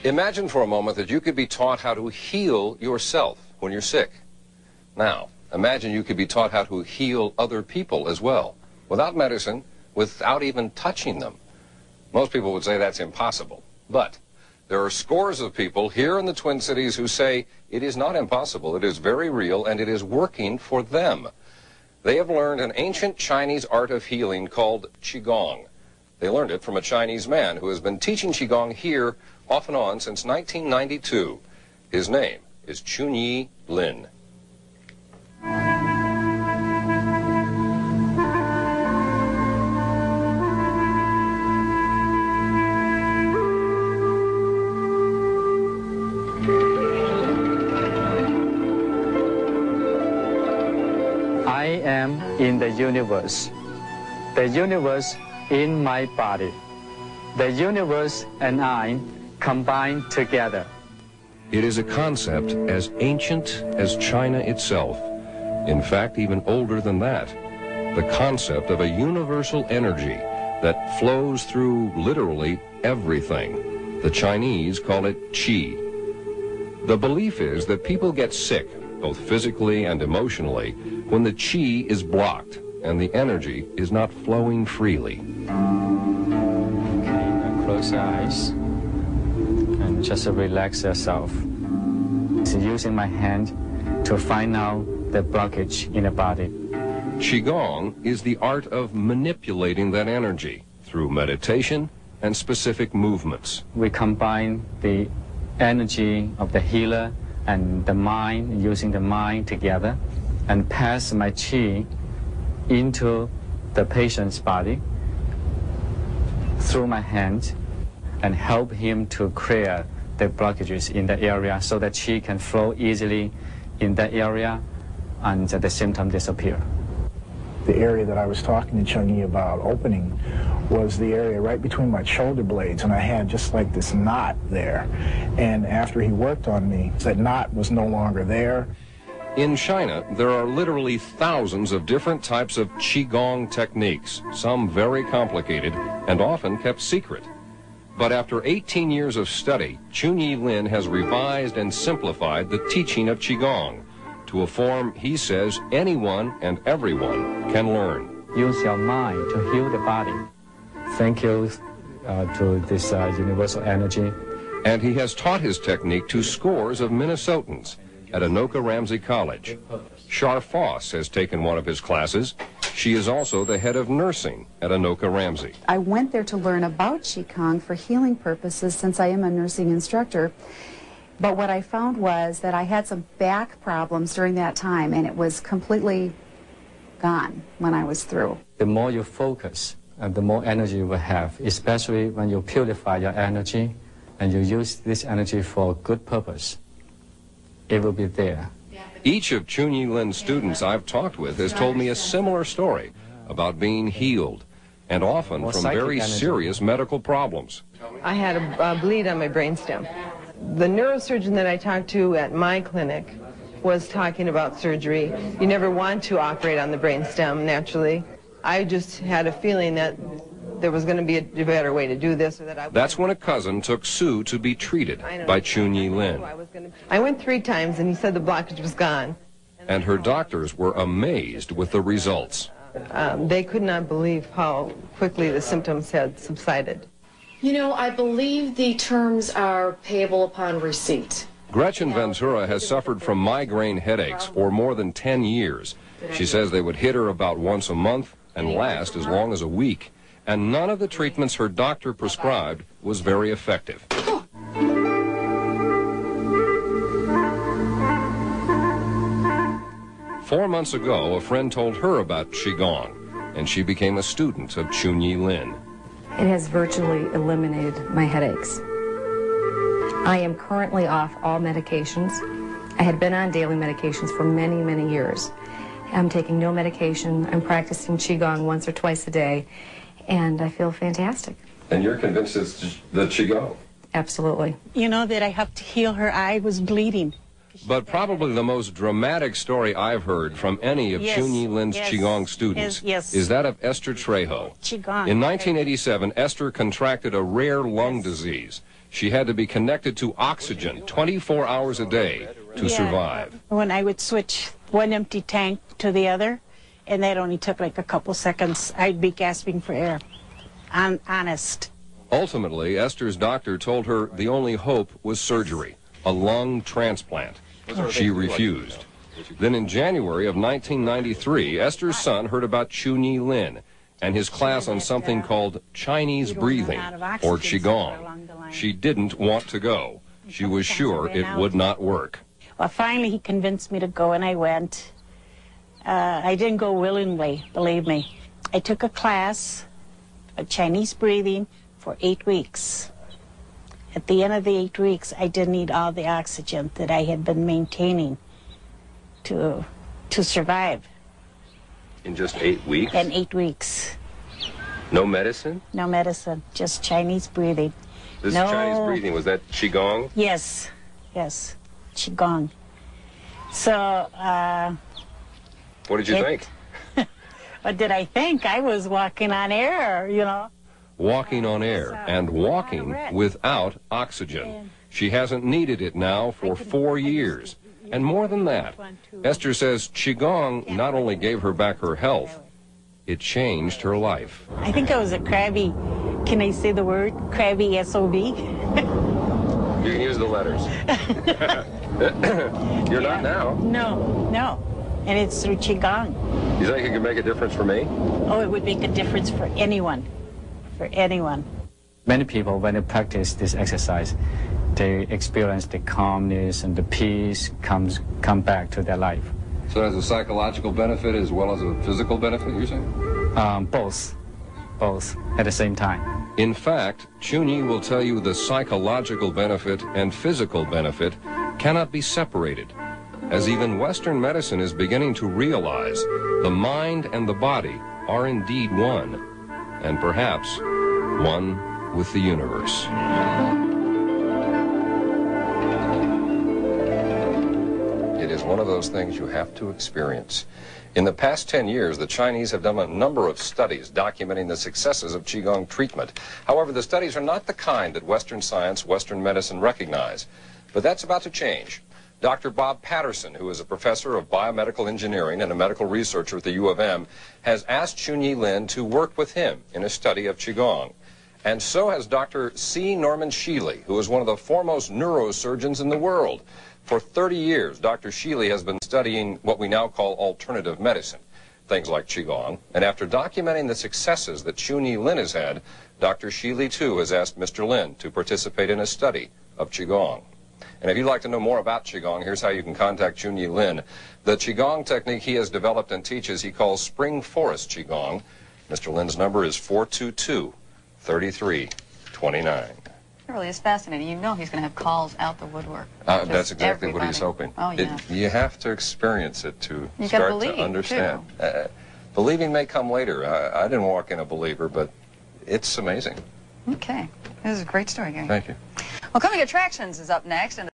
Imagine for a moment that you could be taught how to heal yourself when you're sick. Now, imagine you could be taught how to heal other people as well, without medicine, without even touching them. Most people would say that's impossible, but there are scores of people here in the Twin Cities who say it is not impossible, it is very real, and it is working for them. They have learned an ancient Chinese art of healing called Qigong. They learned it from a Chinese man who has been teaching Qigong here off and on since 1992. His name is Qigong Lin. I am in the universe in my body. The universe and I combine together. It is a concept as ancient as China itself. In fact, even older than that. The concept of a universal energy that flows through literally everything. The Chinese call it Qi. The belief is that people get sick, both physically and emotionally, when the Qi is blocked and the energy is not flowing freely. Okay, now close your eyes and just relax yourself. So using my hand to find out the blockage in the body. Qigong is the art of manipulating that energy through meditation and specific movements. We combine the energy of the healer and the mind, using the mind together, and pass my qi into the patient's body through my hand and help him to clear the blockages in the area so that qi can flow easily in that area and the symptom disappear. The area that I was talking to Chung-Yi about opening was the area right between my shoulder blades, and I had just like this knot there. And after he worked on me, that knot was no longer there. In China, there are literally thousands of different types of Qigong techniques, some very complicated and often kept secret. But after 18 years of study, Qigong Lin has revised and simplified the teaching of Qigong to a form he says anyone and everyone can learn. Use your mind to heal the body. Thank you to this universal energy. And he has taught his technique to scores of Minnesotans at Anoka Ramsey College. Char Foss has taken one of his classes. She is also the head of nursing at Anoka Ramsey. I went there to learn about Qigong for healing purposes since I am a nursing instructor. But what I found was that I had some back problems during that time, and it was completely gone when I was through. The more you focus, the more energy you will have, especially when you purify your energy and you use this energy for a good purpose. It will be there. Each of Qigong Lin's students I've talked with has told me a similar story about being healed, and often from very serious medical problems. I had a bleed on my brainstem. The neurosurgeon that I talked to at my clinic was talking about surgery. You never want to operate on the brainstem naturally. I just had a feeling that there was going to be a better way to do this. Or that That's when a cousin took Sue to be treated by Qigong Lin. I went 3 times and he said the blockage was gone. And her doctors were amazed with the results. They could not believe how quickly the symptoms had subsided. You know, I believe the terms are payable upon receipt. Gretchen Ventura has suffered from migraine headaches for more than 10 years. She says they would hit her about once a month and last as long as a week. And none of the treatments her doctor prescribed was very effective. 4 months ago, a friend told her about Qigong, and she became a student of Qigong Lin. It has virtually eliminated my headaches. I am currently off all medications. I had been on daily medications for many, many years. I'm taking no medication. I'm practicing Qigong once or twice a day, and I feel fantastic. And you're convinced it's the Qigong? Absolutely. You know that I have to heal her eye was bleeding. But probably the most dramatic story I've heard from any of Qigong Lin's Qigong students is that of Esther Trejo. Qigong. In 1987, Esther contracted a rare lung disease. She had to be connected to oxygen 24 hours a day to survive. When I would switch one empty tank to the other, and that only took like a couple seconds, I'd be gasping for air. I'm honest. Ultimately, Esther's doctor told her the only hope was surgery, a lung transplant. She refused. Then in January of 1993, Esther's son heard about Chunyi Lin and his class on something called Chinese breathing, or Qigong. She didn't want to go. She was sure it would not work. Well, finally he convinced me to go, and I went. I didn't go willingly, believe me. I took a class of Chinese breathing for 8 weeks. At the end of the 8 weeks, I didn't need all the oxygen that I had been maintaining to survive. In just 8 weeks? In 8 weeks. No medicine? No medicine, just Chinese breathing. This Chinese breathing, was that Qigong? Yes, yes, Qigong. So, what did you think? What did I think? I was walking on air, you know. Walking on air and walking without oxygen. She hasn't needed it now for 4 years. And more than that, Esther says Qigong not only gave her back her health, it changed her life. I think I was a crabby, can I say the word? Crabby SOB. You can use the letters. You're not now. No, no. And it's through Qigong. You think it could make a difference for me? Oh, it would make a difference for anyone. For anyone. Many people, when they practice this exercise, they experience the calmness and the peace come back to their life. So it has a psychological benefit as well as a physical benefit, you're saying? Both at the same time. In fact, Chunyi will tell you the psychological benefit and physical benefit cannot be separated, as even Western medicine is beginning to realize the mind and the body are indeed one, and perhaps one with the universe. It is one of those things you have to experience. In the past 10 years, the Chinese have done a number of studies documenting the successes of Qigong treatment. However, the studies are not the kind that Western science, Western medicine recognize. But that's about to change. Dr. Bob Patterson, who is a professor of biomedical engineering and a medical researcher at the U of M, has asked Chunyi Lin to work with him in a study of Qigong. And so has Dr. C. Norman Sheely, who is one of the foremost neurosurgeons in the world. For 30 years, Dr. Sheely has been studying what we now call alternative medicine, things like Qigong. And after documenting the successes that Chunyi Lin has had, Dr. Sheely, too, has asked Mr. Lin to participate in a study of Qigong. And if you'd like to know more about Qigong, here's how you can contact Chunyi Lin. The Qigong technique he has developed and teaches, he calls Spring Forest Qigong. Mr. Lin's number is 422-3329. It really is fascinating. You know he's going to have calls out the woodwork. That's exactly what he's hoping. Oh, yeah. You have to experience it to you start believe, to understand. Believing may come later. I didn't walk in a believer, but it's amazing. Okay. This is a great story, Gary. Thank you. Well, Coming Attractions is up next. And